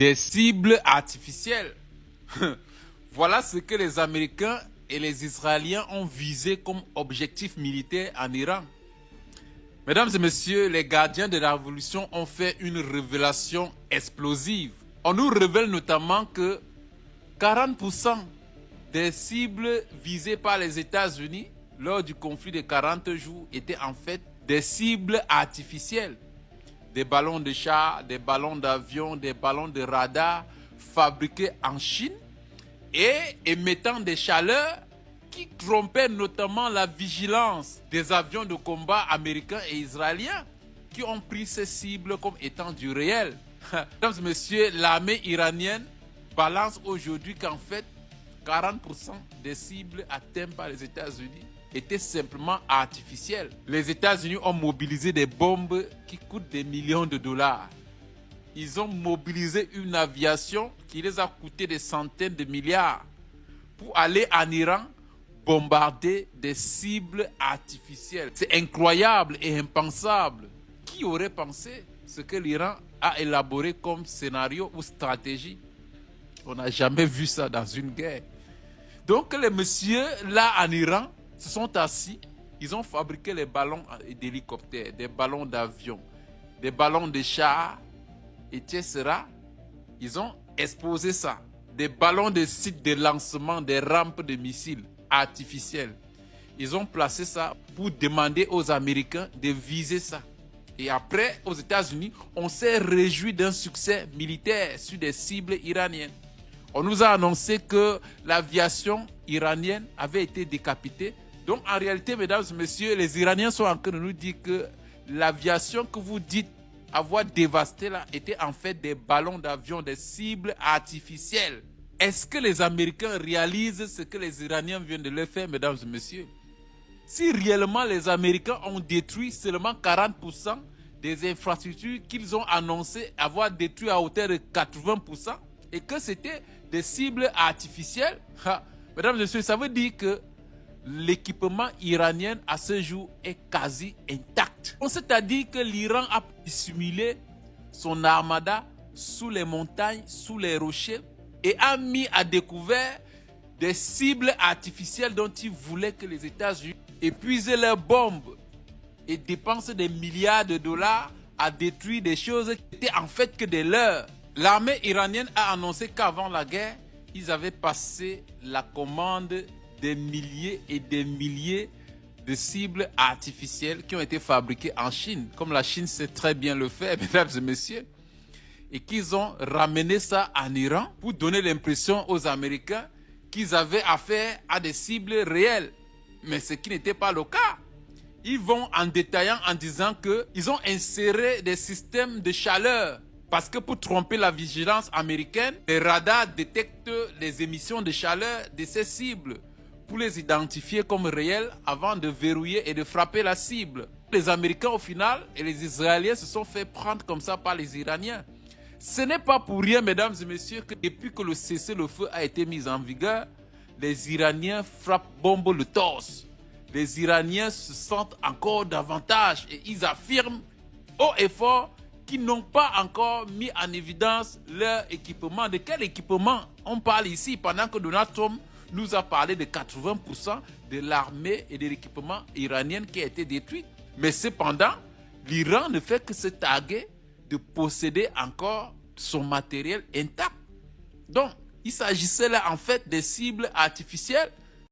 Des cibles artificielles. Voilà ce que les Américains et les Israéliens ont visé comme objectif militaire en Iran. Mesdames et messieurs, les gardiens de la révolution ont fait une révélation explosive. On nous révèle notamment que 40% des cibles visées par les États-Unis lors du conflit de 40 jours étaient en fait des cibles artificielles. Des ballons de char, des ballons d'avion, des ballons de radar fabriqués en Chine et émettant des chaleurs qui trompaient notamment la vigilance des avions de combat américains et israéliens qui ont pris ces cibles comme étant du réel. Mesdames et messieurs, l'armée iranienne balance aujourd'hui qu'en fait 40% des cibles atteintes par les États-Unis étaient simplement artificielles. Les États-Unis ont mobilisé des bombes qui coûtent des millions de dollars. Ils ont mobilisé une aviation qui les a coûté des centaines de milliards pour aller en Iran bombarder des cibles artificielles. C'est incroyable et impensable. Qui aurait pensé ce que l'Iran a élaboré comme scénario ou stratégie? On n'a jamais vu ça dans une guerre. Donc les messieurs là en Iran se sont assis, ils ont fabriqué les ballons d'hélicoptères, des ballons d'avion, des ballons de char, etc. Ils ont exposé ça. Des ballons de sites de lancement, des rampes de missiles artificielles. Ils ont placé ça pour demander aux Américains de viser ça. Et après, aux États-Unis, on s'est réjoui d'un succès militaire sur des cibles iraniennes. On nous a annoncé que l'aviation iranienne avait été décapitée. Donc, en réalité, mesdames et messieurs, les Iraniens sont en train de nous dire que l'aviation que vous dites avoir dévasté là était en fait des ballons d'avion, des cibles artificielles. Est-ce que les Américains réalisent ce que les Iraniens viennent de leur faire, mesdames et messieurs? Si réellement les Américains ont détruit seulement 40% des infrastructures qu'ils ont annoncé avoir détruit à hauteur de 80% et que c'était des cibles artificielles, mesdames et messieurs, ça veut dire que l'équipement iranien à ce jour est quasi intact. C'est-à-dire que l'Iran a dissimulé son armada sous les montagnes, sous les rochers et a mis à découvert des cibles artificielles dont ils voulaient que les États-Unis épuisent leurs bombes et dépensent des milliards de dollars à détruire des choses qui étaient en fait que des leurs. L'armée iranienne a annoncé qu'avant la guerre, ils avaient passé la commande des milliers et des milliers de cibles artificielles qui ont été fabriquées en Chine, comme la Chine sait très bien le faire, mesdames et messieurs, et qu'ils ont ramené ça en Iran pour donner l'impression aux Américains qu'ils avaient affaire à des cibles réelles. Mais ce qui n'était pas le cas. Ils vont en détaillant en disant qu'ils ont inséré des systèmes de chaleur. Parce que pour tromper la vigilance américaine, les radars détectent les émissions de chaleur de ces cibles pour les identifier comme réelles avant de verrouiller et de frapper la cible. Les Américains au final et les Israéliens se sont fait prendre comme ça par les Iraniens. Ce n'est pas pour rien, mesdames et messieurs, que depuis que le cessez-le-feu a été mis en vigueur, les Iraniens frappent bombe le torse. Les Iraniens se sentent encore davantage et ils affirment haut et fort qu'ils n'ont pas encore mis en évidence leur équipement. De quel équipement on parle ici pendant que Donald Trump nous a parlé de 80% de l'armée et de l'équipement iranien qui a été détruit. Mais cependant, l'Iran ne fait que se targuer de posséder encore son matériel intact. Donc, il s'agissait là en fait des cibles artificielles